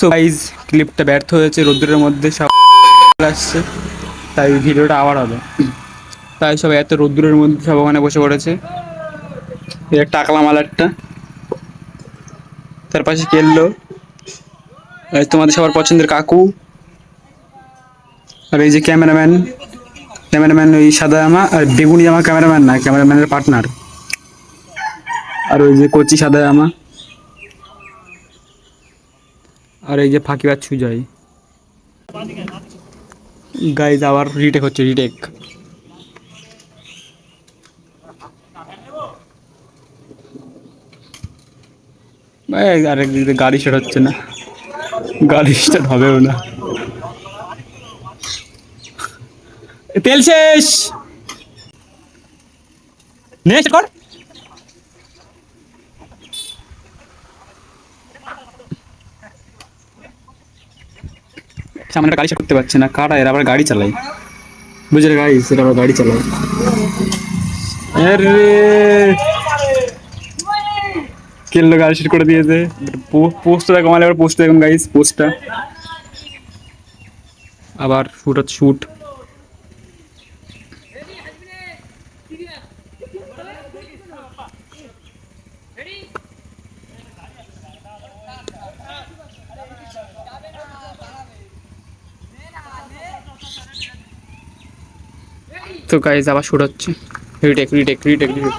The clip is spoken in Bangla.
সো গাইজ ক্লিপটা ব্যর্থ হয়েছে, রোদ্রের মধ্যে সব আসছে, তাই ভিডিওটা আবার হবে। তাই সব এত রোদ্রের মধ্যে সব ওখানে বসে পড়েছে। এটা টাকলা মাল একটা, তার পাশে কেললো, তোমাদের সবার পছন্দের কাকু, আর এই যে ক্যামেরাম্যান। ক্যামেরাম্যান ওই সাদা জামা আর বেগুনি জামা, ক্যামেরাম্যান না, ক্যামেরাম্যানের পার্টনার। আর ওই যে কচি সাদা জামা, আর এই যে ফাঁকিবাজ সুজয়। গাইজ আবার রিটেক হচ্ছে, রিটেক। আরেক দিকে গাড়ি স্টার্ট হচ্ছে না, গাড়ি স্টার্ট হবেও না। তেল শেষ, নেক্সট কর। সামনে একটা গাড়ি স্টার্ট করতে পারছে না, কারা এরা আবার গাড়ি চালায়, বুঝলে গাইস, এরা আবার গাড়ি চালায়। আরে কেল্লো গাড়ি স্টার্ট করে দিয়েছে। পোস্টটা দেখো, মানে আবার পোস্ট দেখুন গাইস, পোস্টটা আবার শুট হচ্ছে, শুট। তো গাইজ আবার শুট হচ্ছে, রিটেক রিটেক রিটেক রিটেক।